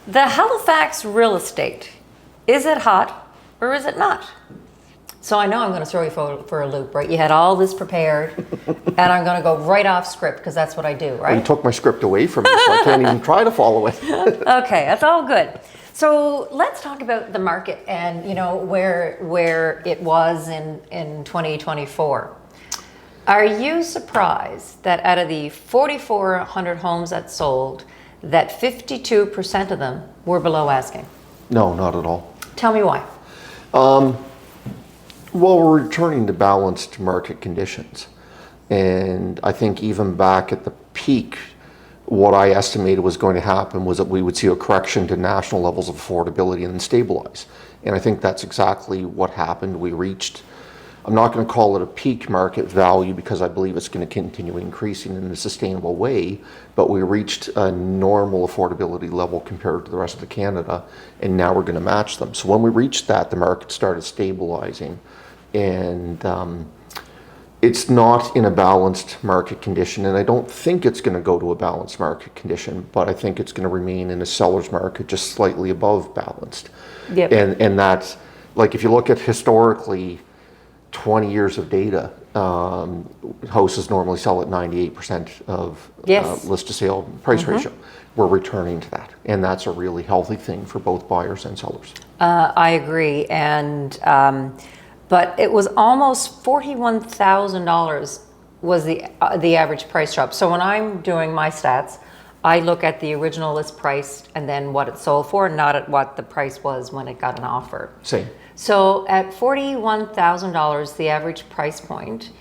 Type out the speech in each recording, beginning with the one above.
The Halifax real estate, is it hot or is it not? So I know I'm going to throw you for a loop, right? You had all this prepared, and I'm going to go right off script because that's what I do, right? You took my script away from me, so I can't even try to follow it. Okay, that's all good. So let's talk about the market and where it was in 2024. Are you surprised that out of the 4,400 homes that sold, that 52% of them were below asking? No, not at all. Tell me why. Well, we're returning to balanced market conditions. And I think even back at the peak, what I estimated was going to happen was that we would see a correction to national levels of affordability and then stabilize. And I think that's exactly what happened. We reached, I'm not going to call it a peak market value because I believe it's going to continue increasing in a sustainable way, but we reached a normal affordability level compared to the rest of Canada, and now we're going to match them. So when we reached that, the market started stabilizing, and it's not in a balanced market condition, and I don't think it's going to go to a balanced market condition, but I think it's going to remain in a seller's market just slightly above balanced. Yep. And that's, like, if you look at historically 20 years of data, houses normally sell at 98% of Yes. list to sale price ratio. We're returning to that, and that's a really healthy thing for both buyers and sellers. I agree, and but it was almost $41,000 was the average price drop. So when I'm doing my stats, I look at the original list price and then what it sold for, not at what the price was when it got an offer. Same. So at $41,000, the average price point,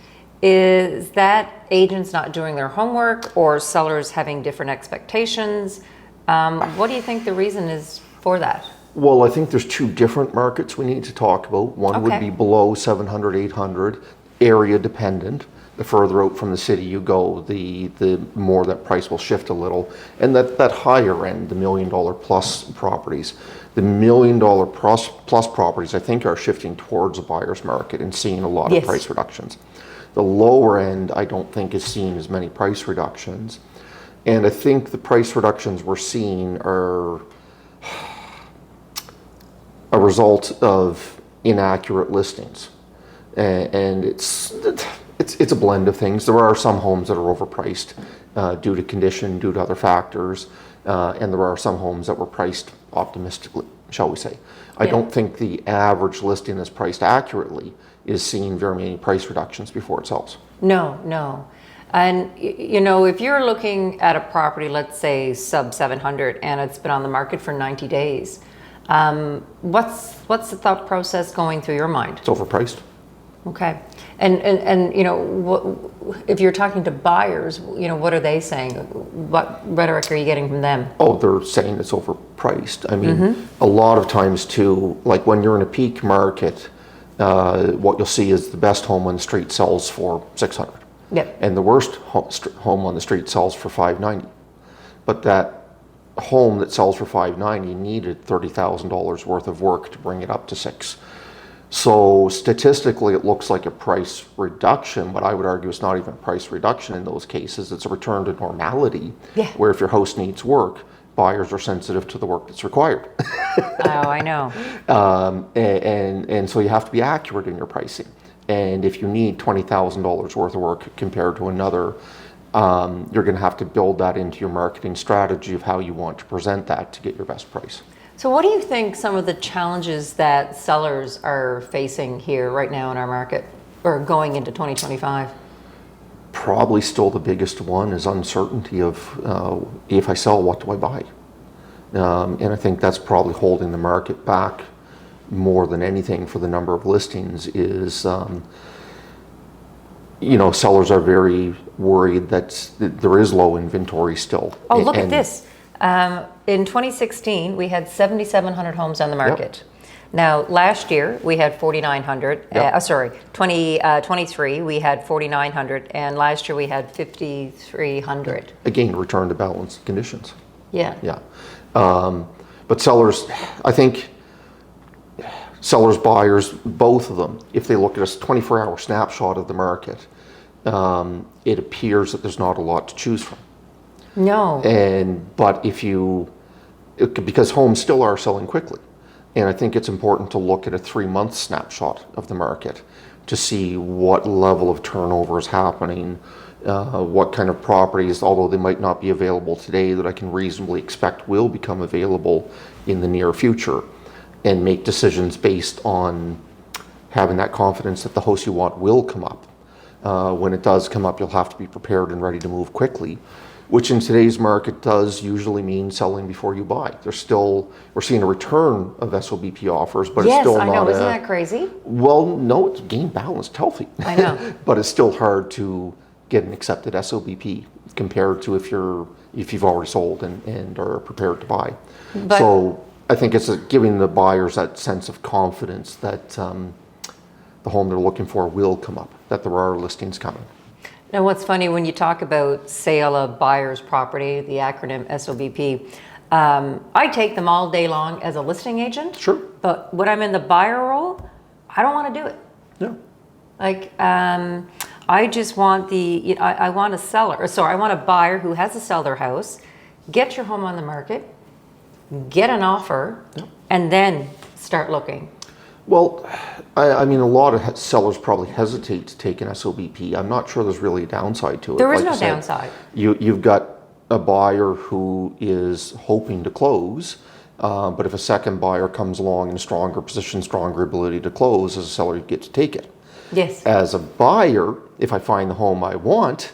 is that agents not doing their homework or sellers having different expectations? What do you think the reason is for that? Well, I think there's two different markets we need to talk about. One would Okay. be below 700, 800, area dependent. The further out from the city you go, the more that price will shift a little. And that higher end, the $1 million plus properties, the $1 million plus properties, I think are shifting towards a buyer's market and seeing a lot Yes. of price reductions. The lower end, I don't think is seeing as many price reductions. And I think the price reductions we're seeing are a result of inaccurate listings, and it's a blend of things. There are some homes that are overpriced due to condition, due to other factors, and there are some homes that were priced optimistically, shall we say. I don't think the average listing that's priced accurately is seeing very many price reductions before it sells. No. And if you're looking at a property, let's say sub 700, and it's been on the market for 90 days, what's the thought process going through your mind? It's overpriced. Okay, and if you're talking to buyers, what are they saying? What rhetoric are you getting from them? Oh, they're saying it's overpriced. I mean, a lot of times too, like when you're in a peak market, what you'll see is the best home on the street sells for 600. Yep. And the worst home on the street sells for 590. But that home that sells for 590 needed $30,000 worth of work to bring it up to 6. So statistically, it looks like a price reduction, but I would argue it's not even a price reduction in those cases. It's a return to normality, where if your house needs work, buyers are sensitive to the work that's required. Oh, I know. And so you have to be accurate in your pricing. And if you need $20,000 worth of work compared to another, you're going to have to build that into your marketing strategy of how you want to present that to get your best price. So what do you think some of the challenges that sellers are facing here right now in our market, or going into 2025? Probably still the biggest one is uncertainty of if I sell, what do I buy? And I think that's probably holding the market back more than anything for the number of listings is, sellers are very worried that there is low inventory still. Oh, look at this. In 2016, we had 7,700 homes on the market. Yep. Now, last year, we had 4,900. Yep. 2023, we had 4,900. And last year, we had 5,300. Again, return to balanced conditions. Yeah. But sellers, I think, sellers, buyers, both of them, if they look at a 24-hour snapshot of the market, it appears that there's not a lot to choose from. No. But if you because homes still are selling quickly. And I think it's important to look at a 3-month snapshot of the market to see what level of turnover is happening, what kind of properties, although they might not be available today, that I can reasonably expect will become available in the near future, and make decisions based on having that confidence that the house you want will come up. When it does come up, you'll have to be prepared and ready to move quickly, which in today's market does usually mean selling before you buy. We're seeing a return of SOBP offers, but it's still not. Yes, I know. Isn't that crazy? Well, no, it's game balanced, healthy. I know. But it's still hard to get an accepted SOBP compared to if you've already sold and are prepared to buy. But, so I think it's giving the buyers that sense of confidence that the home they're looking for will come up, that there are listings coming. now, what's funny when you talk about sale of buyer's property, the acronym SOBP, I take them all day long as a listing agent. Sure. But when I'm in the buyer role, I don't want to do it. Yeah. Like, I just want I want a seller, sorry, I want a buyer who has to sell their house, get your home on the market, get an offer, and then start looking. Well, I mean, a lot of sellers probably hesitate to take an SOBP. I'm not sure there's really a downside to it. There is Like no you said, downside. You've got a buyer who is hoping to close, but if a second buyer comes along in a stronger position, stronger ability to close, as a seller, you get to take it. Yes. As a buyer, if I find the home I want,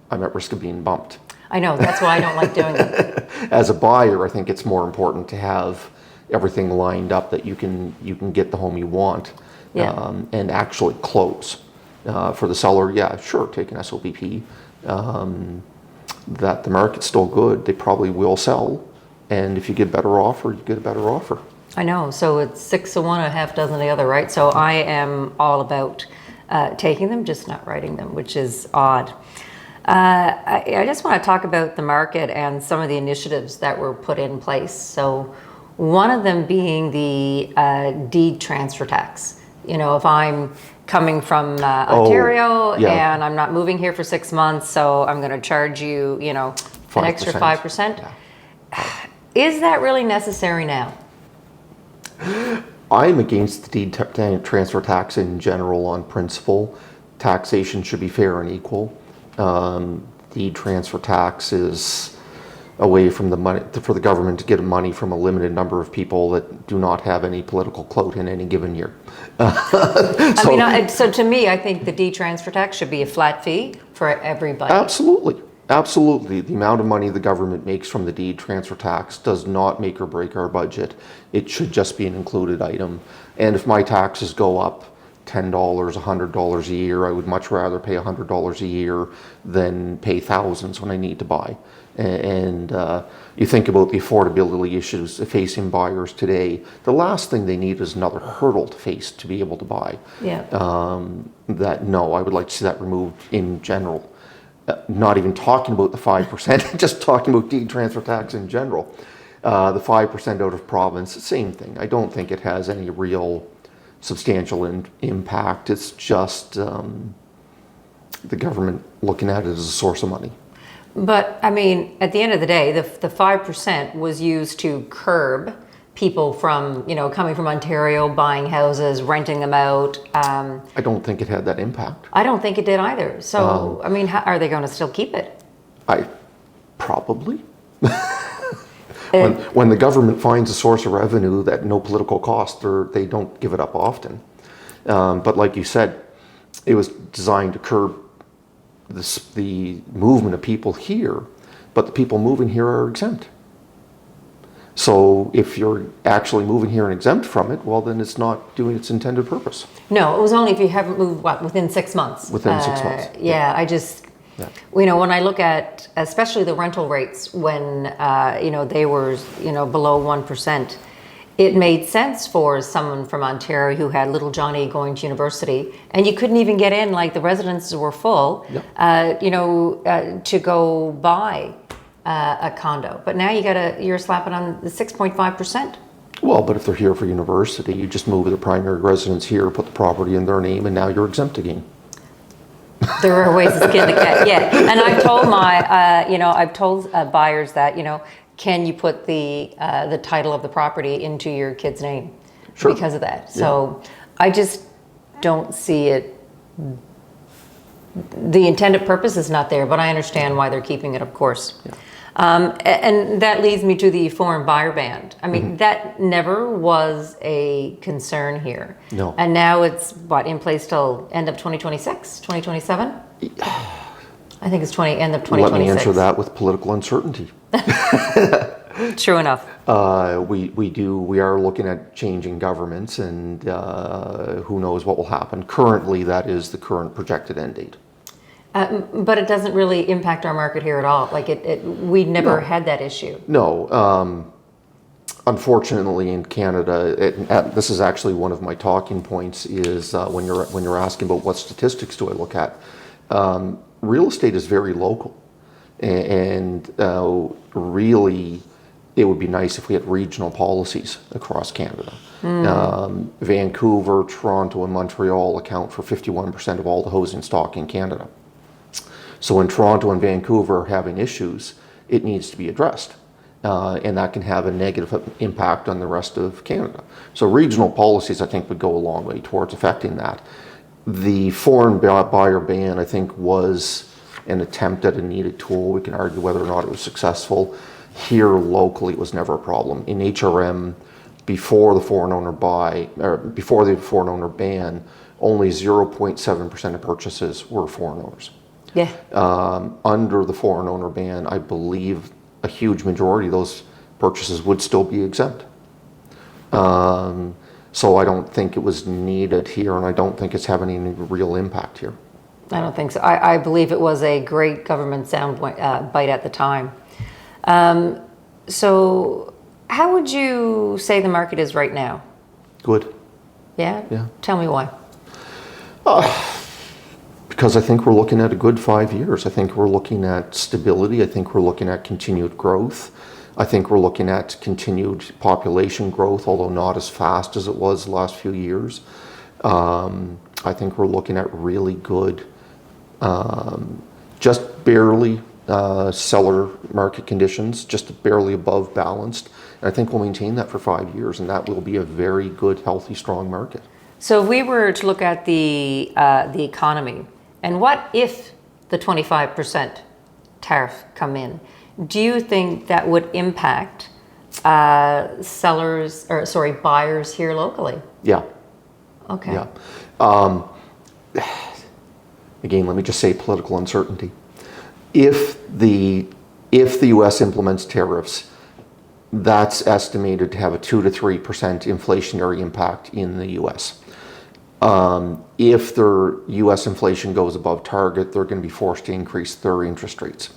I'm at risk of being bumped. I know, that's why I don't like doing it. As a buyer, I think it's more important to have everything lined up that you can get the home you want, and actually close. For the seller, yeah, sure, take an SOBP. That the market's still good, they probably will sell, and if you get a better offer, you get a better offer. I know, so it's 6 of one, a half dozen the other, right? So I am all about taking them, just not writing them, which is odd. I just want to talk about the market and some of the initiatives that were put in place. So one of them being the deed transfer tax. You know, if I'm coming from Ontario and I'm not moving here for 6 months, so I'm going to charge you, you know, an extra 5%. Yeah. Is that really necessary now? I'm against the deed transfer tax in general on principle. Taxation should be fair and equal. Deed transfer tax is a way from the money for the government to get money from a limited number of people that do not have any political clout in any given year. So to me, I think the deed transfer tax should be a flat fee for everybody. Absolutely. Absolutely. The amount of money the government makes from the deed transfer tax does not make or break our budget. It should just be an included item. And if my taxes go up $10, $100 a year, I would much rather pay $100 a year than pay thousands when I need to buy. And you think about the affordability issues facing buyers today, the last thing they need is another hurdle to face to be able to buy. Yeah. I would like to see that removed in general. Not even talking about the 5%, just talking about deed transfer tax in general. The 5% out of province, same thing. I don't think it has any real substantial impact. It's just the government looking at it as a source of money. But I mean, at the end of the day, the 5% was used to curb people from, you know, coming from Ontario, buying houses, renting them out. I don't think it had that impact. I don't think it did either. So, I mean, how, are they going to still keep it? Probably. When the government finds a source of revenue that no political cost, they don't give it up often. But like you said, it was designed to curb the movement of people here, but the people moving here are exempt. So if you're actually moving here and exempt from it, well, then it's not doing its intended purpose. No, it was only if you haven't moved, within 6 months? Within 6 months. Yeah, I just, you know, when I look at, especially the rental rates, when, you know, they were, you know, below 1%, it made sense for someone from Ontario who had little Johnny going to university, and you couldn't even get in, like the residences were full, you know, to go buy a condo. But now you're slapping on the 6.5%. Well, but if they're here for university, you just move their primary residence here, put the property in their name, and now you're exempt again. There are ways to skin the cat, yeah. And I've told my, you know, I've told buyers that, you know, can you put the title of the property into your kid's name Sure. because of that? So I just don't see it. The intended purpose is not there, but I understand why they're keeping it, of course. Yeah. And that leads me to the foreign buyer ban. I mean, that never was a concern here. No. And now it's, in place till end of 2026, 2027? I think it's end of 2026. Let me answer that with political uncertainty. True enough. We are looking at changing governments, and who knows what will happen. Currently, that is the current projected end date. But it doesn't really impact our market here at all. Like we never had that issue. No. Unfortunately, in Canada, this is actually one of my talking points. Is when you're asking about what statistics do I look at, real estate is very local, and really, it would be nice if we had regional policies across Canada. Vancouver, Toronto, and Montreal account for 51% of all the housing stock in Canada. So when Toronto and Vancouver are having issues, it needs to be addressed. And that can have a negative impact on the rest of Canada. So regional policies, I think, would go a long way towards affecting that. The foreign buyer ban, I think, was an attempt at a needed tool. We can argue whether or not it was successful. Here locally, it was never a problem. In HRM, before the foreign owner ban, only 0.7% of purchases were foreign owners. Yeah. Under the foreign owner ban, I believe a huge majority of those purchases would still be exempt. So I don't think it was needed here, and I don't think it's having any real impact here. I don't think so. I believe it was a great government sound bite at the time. So how would you say the market is right now? Good. Yeah? Yeah. Tell me why. Because I think we're looking at a good 5 years. I think we're looking at stability. I think we're looking at continued growth. I think we're looking at continued population growth, although not as fast as it was the last few years. I think we're looking at really good, just barely seller market conditions, just barely above balanced. And I think we'll maintain that for 5 years, and that will be a very good, healthy, strong market. So if we were to look at the economy, and what if the 25% tariff come in? Do you think that would impact buyers here locally? Yeah. Okay. Yeah. Again, let me just say political uncertainty. If the U.S. implements tariffs, that's estimated to have a 2 to 3% inflationary impact in the U.S. If their U.S. inflation goes above target, they're going to be forced to increase their interest rates.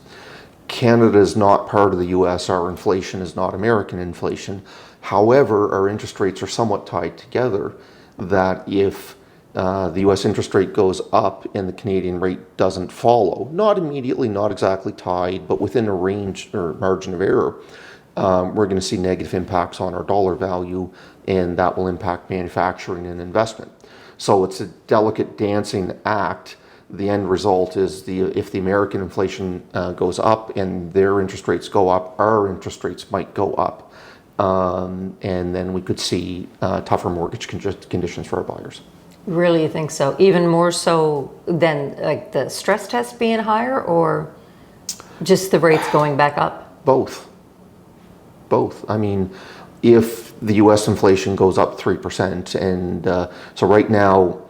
Canada is not part of the U.S. Our inflation is not American inflation. However, our interest rates are somewhat tied together, that if the U.S. interest rate goes up and the Canadian rate doesn't follow, not immediately, not exactly tied, but within a range or margin of error, we're going to see negative impacts on our dollar value, and that will impact manufacturing and investment. So it's a delicate dancing act. The end result is if the American inflation goes up and their interest rates go up, our interest rates might go up. And then we could see tougher mortgage conditions for our buyers. Really, you think so? Even more so than like the stress test being higher, or just the rates going back up? Both. I mean, if the U.S. inflation goes up 3%, and so right now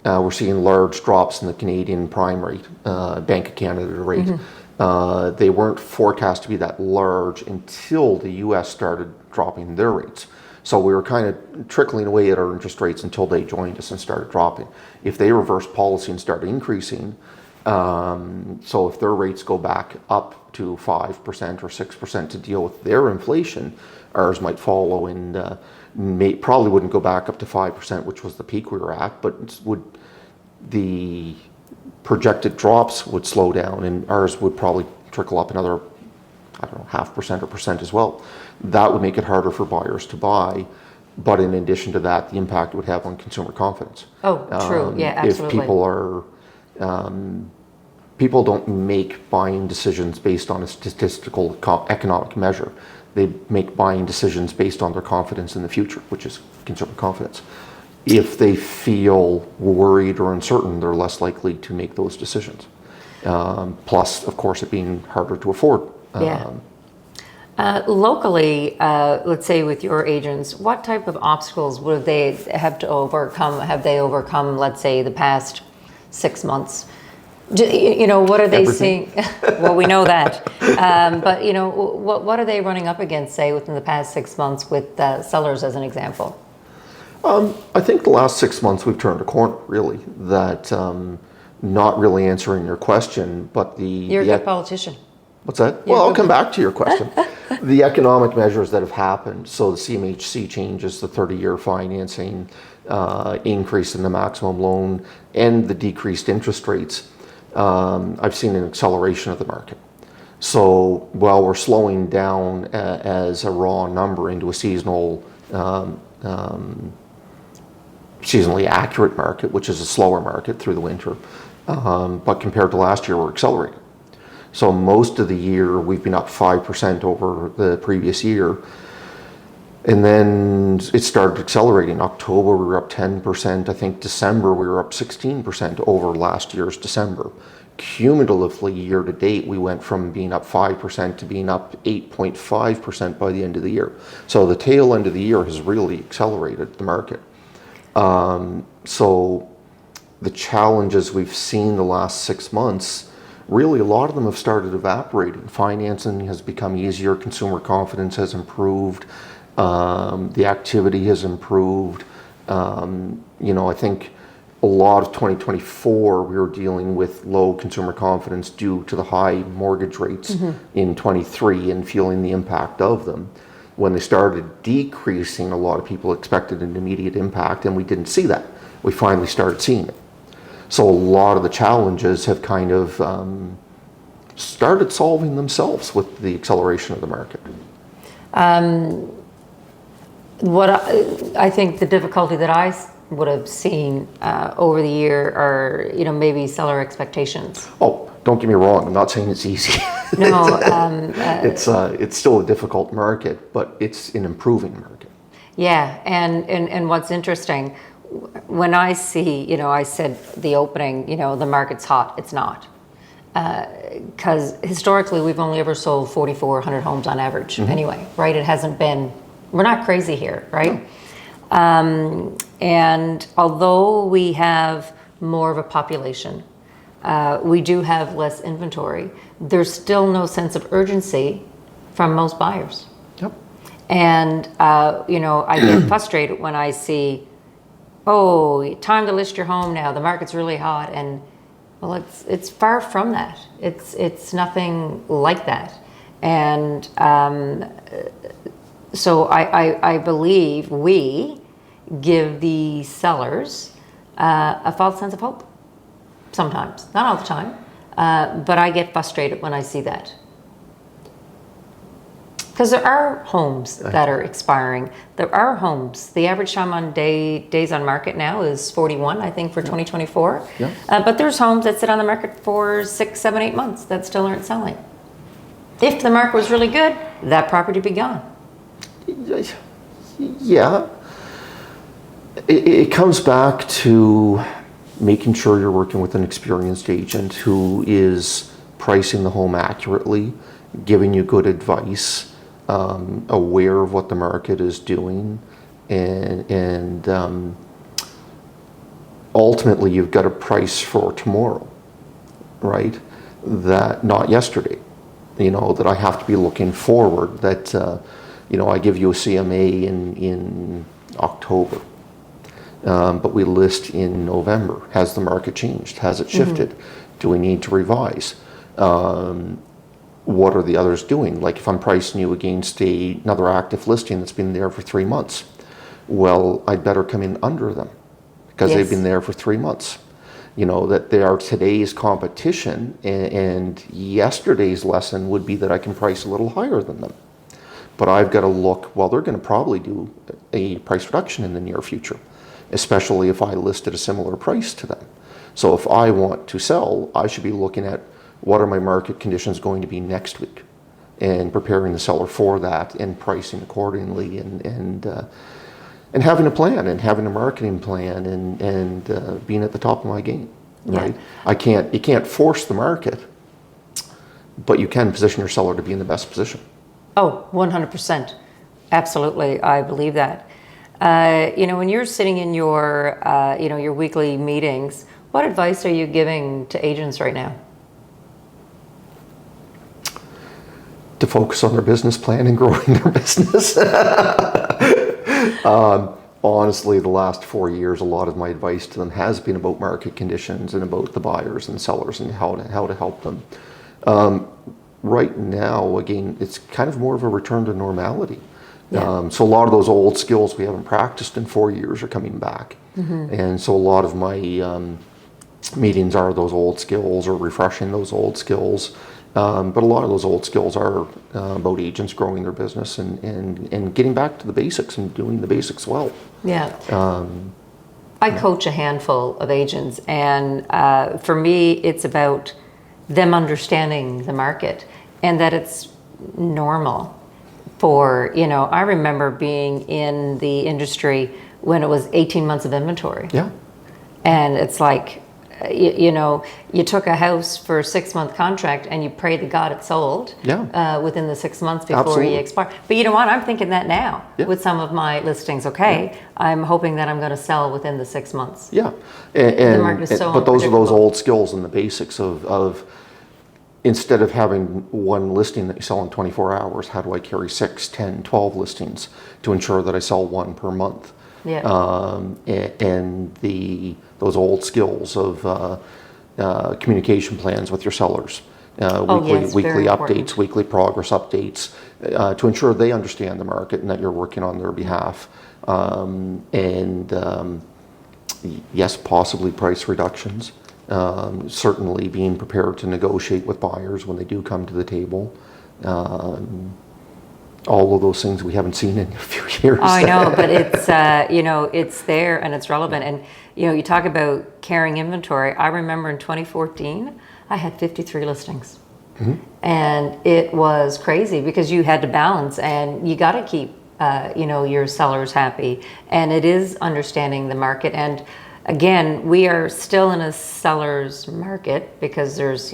we're seeing large drops in the Canadian prime rate, Bank of Canada rate. Mm-hmm. They weren't forecast to be that large until the U.S. started dropping their rates. So we were kind of trickling away at our interest rates until they joined us and started dropping. If they reverse policy and start increasing, so if their rates go back up to 5% or 6% to deal with their inflation, ours might follow, and probably wouldn't go back up to 5%, which was the peak we were at, but the projected drops would slow down, and ours would probably trickle up another, 0.5% or percent as well. That would make it harder for buyers to buy. But in addition to that, the impact it would have on consumer confidence. Oh, true. Yeah, absolutely. If people don't make buying decisions based on a statistical economic measure. They make buying decisions based on their confidence in the future, which is consumer confidence. If they feel worried or uncertain, they're less likely to make those decisions. Plus, of course, it being harder to afford. Yeah. Locally, let's say with your agents, what type of obstacles would they have to overcome? Have they overcome, let's say, the past 6 months? What are they Everything. seeing? Well, we know that. But, what are they running up against, say, within the past 6 months with sellers as an example? I think the last 6 months we've turned a corner, really. That not really answering your question, but You're a good politician. What's that? Well, I'll come back to your question. The economic measures that have happened, so the CMHC changes, the 30-year financing, increase in the maximum loan, and the decreased interest rates, I've seen an acceleration of the market. So while we're slowing down as a raw number into a seasonally accurate market, which is a slower market through the winter, but compared to last year, we're accelerating. So most of the year, we've been up 5% over the previous year. And then it started accelerating. October, we were up 10%. I think December, we were up 16% over last year's December. Cumulatively, year to date, we went from being up 5% to being up 8.5% by the end of the year. So the tail end of the year has really accelerated the market. So the challenges we've seen the last 6 months, really, a lot of them have started evaporating. Financing has become easier. Consumer confidence has improved. The activity has improved. I think a lot of 2024, we were dealing with low consumer confidence due to the high mortgage rates in 23 and feeling the impact of them. When they started decreasing, a lot of people expected an immediate impact, and we didn't see that. We finally started seeing it. So a lot of the challenges have kind of started solving themselves with the acceleration of the market. What I think the difficulty that I would have seen over the year are, maybe seller expectations. Oh, don't get me wrong. I'm not saying it's easy. No, it's still a difficult market, but it's an improving market. yeah, and what's interesting, when I see, I said the opening, the market's hot, it's not. Because historically, we've only ever sold 4,400 homes on average anyway, right? It hasn't been, we're not crazy here, right? And although we have more of a population, we do have less inventory, there's still no sense of urgency from most buyers. Yep. And, I get frustrated when I see, oh, time to list your home now, the market's really hot, and well, it's far from that. It's nothing like that. And so I believe we give the sellers a false sense of hope sometimes, not all the time, but I get frustrated when I see that. Because there are homes that are expiring. There are homes. The average time on days on market now is 41, I think, for 2024. Yeah. But there's homes that sit on the market for 6, 7, 8 months that still aren't selling. If the market was really good, that property would be gone. Yeah. It comes back to making sure you're working with an experienced agent who is pricing the home accurately, giving you good advice, aware of what the market is doing, and ultimately you've got a price for tomorrow, right? That not yesterday, that I have to be looking forward, that I give you a CMA in October, but we list in November. Has the market changed? Has it shifted? Do we need to revise? What are the others doing? Like if I'm pricing you against another active listing that's been there for 3 months, well, I'd better come in under them because they've been there for 3 months. That they are today's competition, and yesterday's lesson would be that I can price a little higher than them. But I've got to look, well, they're going to probably do a price reduction in the near future, especially if I list at a similar price to them. So if I want to sell, I should be looking at what are my market conditions going to be next week? and preparing the seller for that and pricing accordingly and having a plan and having a marketing plan and being at the top of my game, right? Yeah. You can't force the market, but you can position your seller to be in the best position. Oh, 100%. Absolutely. I believe that. When you're sitting in your weekly meetings, what advice are you giving to agents right now? To focus on their business plan and growing their business. Honestly, the last 4 years, a lot of my advice to them has been about market conditions and about the buyers and sellers and how to help them. Right now, again, it's kind of more of a return to normality. Yeah. So a lot of those old skills we haven't practiced in 4 years are coming back. And so a lot of my meetings are those old skills or refreshing those old skills. But a lot of those old skills are about agents growing their business and getting back to the basics and doing the basics well. Yeah. I coach a handful of agents, and for me, it's about them understanding the market and that it's normal for, I remember being in the industry when it was 18 months of inventory. Yeah. And it's like, you took a house for a 6-month contract and you pray to God it sold within the 6 months before Absolutely. you expire. But you know what? I'm thinking that now with some of my listings. Okay, I'm hoping that I'm going to sell within the 6 months. Yeah. The market is so but those are those unpredictable. old skills and the basics of instead of having one listing that you sell in 24 hours, how do I carry 6, 10, 12 listings to ensure that I sell one per month? Yeah. And those old skills of communication plans with your sellers, weekly updates, weekly progress updates, to ensure they understand the market and that you're working on their behalf. Yes, possibly price reductions. Certainly being prepared to negotiate with buyers when they do come to the table. All of those things we haven't seen in a few years. Oh, I know, but it's it's there and it's relevant. And you talk about carrying inventory. I remember in 2014, I had 53 listings, and it was crazy because you had to balance, and you got to keep your sellers happy. And it is understanding the market. And again, we are still in a seller's market because there's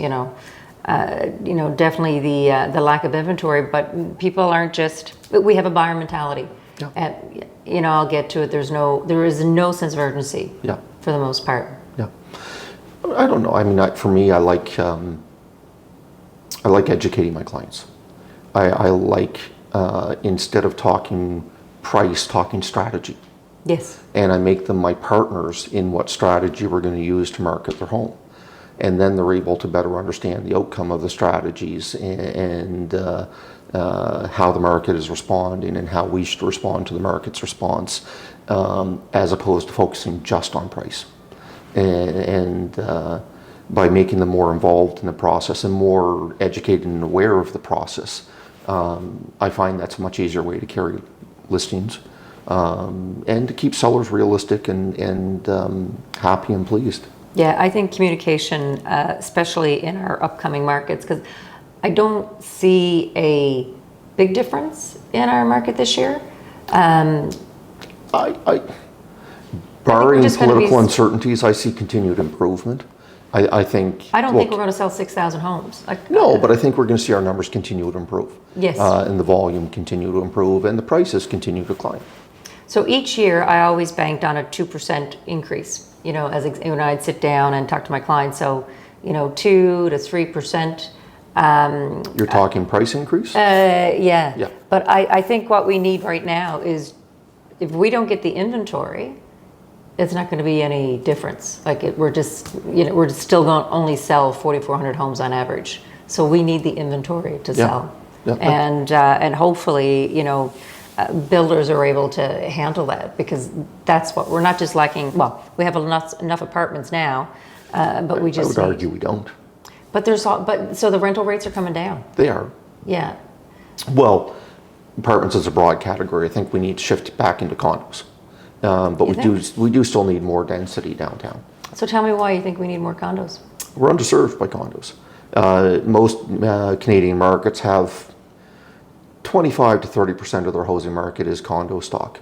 definitely the lack of inventory, but people aren't we have a buyer mentality. Yeah. And, I'll get to it. There is no sense of urgency for the most part. Yeah. I don't know. I mean, for me, I like educating my clients. I like, instead of talking price, talking strategy. Yes. And I make them my partners in what strategy we're going to use to market their home. And then they're able to better understand the outcome of the strategies and how the market is responding and how we should respond to the market's response, as opposed to focusing just on price. And by making them more involved in the process and more educated and aware of the process, I find that's a much easier way to carry listings and to keep sellers realistic and happy and pleased. Yeah, I think communication, especially in our upcoming markets, because I don't see a big difference in our market this year. Barring political uncertainties, I see continued improvement. I think. I don't think we're going to sell 6,000 homes. No, but I think we're going to see our numbers continue to improve. Yes. And the volume continue to improve, and the prices continue to climb. So each year, I always banked on a 2% increase. When I'd sit down and talk to my clients, so 2 to 3%. You're talking price increase? Yeah. But I think what we need right now is, if we don't get the inventory, it's not going to be any difference. We're still going to only sell 4,400 homes on average. So we need the inventory to sell, and hopefully builders are able to handle that, because that's what we're not just lacking. Well, we have enough apartments now, but we just. I would argue we don't. But so the rental rates are coming down. They are. Yeah. Well, apartments is a broad category. I think we need to shift back into condos, but we do still need more density downtown. So tell me why you think we need more condos. We're underserved by condos. Most Canadian markets have 25 to 30% of their housing market is condo stock.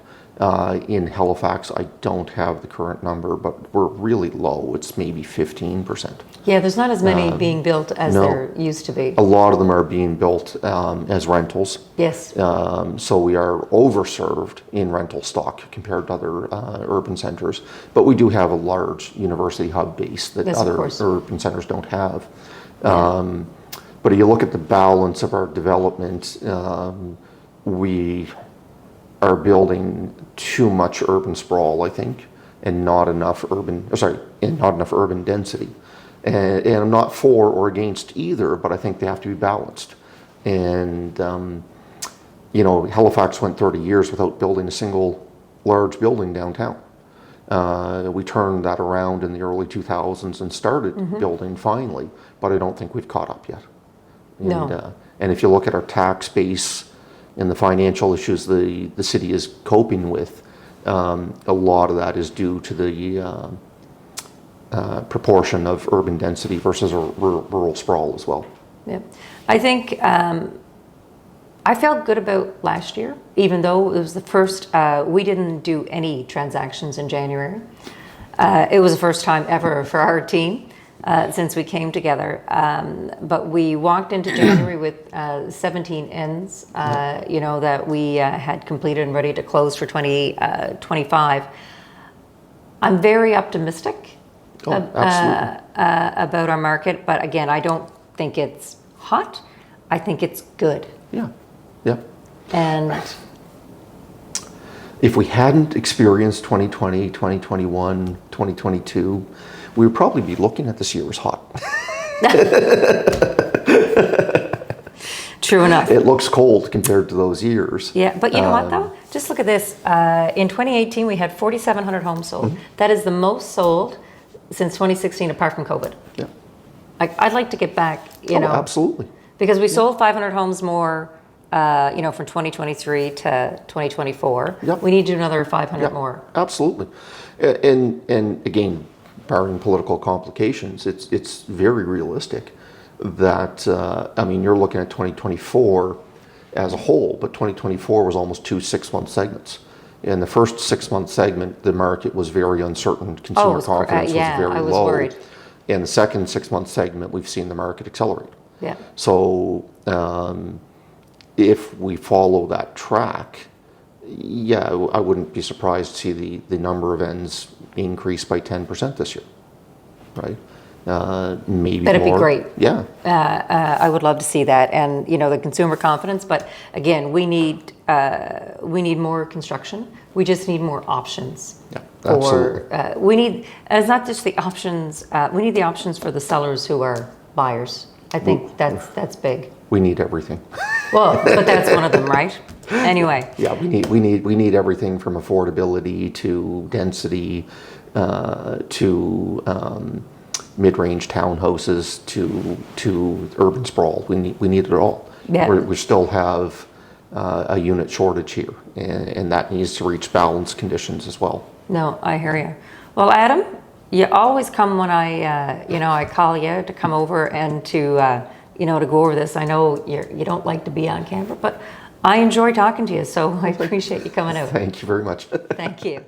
In Halifax, I don't have the current number, but we're really low. It's maybe 15%. Yeah, there's not as many being built as no. there used to be. A lot of them are being built as rentals. Yes. So we are overserved in rental stock compared to other urban centers. But we do have a large university hub base that Yes, other urban centers don't have. But if you look at the balance of our development, we are building too much urban sprawl, I think, and not enough urban density. And I'm not for or against either, but I think they have to be balanced. And Halifax went 30 years without building a single large building downtown. We turned that around in the early 2000s and started building finally, but I don't think we've caught up yet. And, No. And if you look at our tax base and the financial issues the city is coping with, a lot of that is due to the proportion of urban density versus rural sprawl as well. Yeah, I think I felt good about last year, even though it was the first, we didn't do any transactions in January. It was the first time ever for our team since we came together. But we walked into January with 17 ends, that we had completed and ready to close for 2025. I'm very optimistic about our market, but again, I don't think it's hot. I think it's good. Yeah. And if we hadn't experienced 2020, 2021, 2022, we would probably be looking at this year as hot. True enough. It looks cold compared to those years. Yeah, but you know what though? Just look at this. In 2018, we had 4,700 homes sold. That is the most sold since 2016, apart from COVID. Yeah. I'd like to get back, absolutely. because we sold 500 homes more, from 2023 to 2024. Yep. We need to do another 500 more. Absolutely. And again, barring political complications, it's very realistic that, you're looking at 2024 as a whole, but 2024 was almost 2 6-month segments. In the first 6-month segment, the market was very uncertain. Consumer confidence was very I was low. worried. In the second 6-month segment, we've seen the market accelerate. Yeah. So if we follow that track, I wouldn't be surprised to see the number of ends increase by 10% this year, right? Maybe That'd more. be great. Yeah. I would love to see that, and the consumer confidence. But again, we need more construction. We just need more options. Yeah, absolutely. We need. And it's not just the options. We need the options for the sellers who are buyers. I think that's big. We need everything. Well, but that's one of them, right? Anyway. Yeah, we need everything from affordability to density to mid-range townhouses to urban sprawl. We need it all. Yeah. We still have a unit shortage here, and that needs to reach balanced conditions as well. No, I hear you. Well, Adam, you always come when I call you to come over and to to go over this. I know you don't like to be on camera, but I enjoy talking to you, so I appreciate you coming out. Thank you very much. Thank you.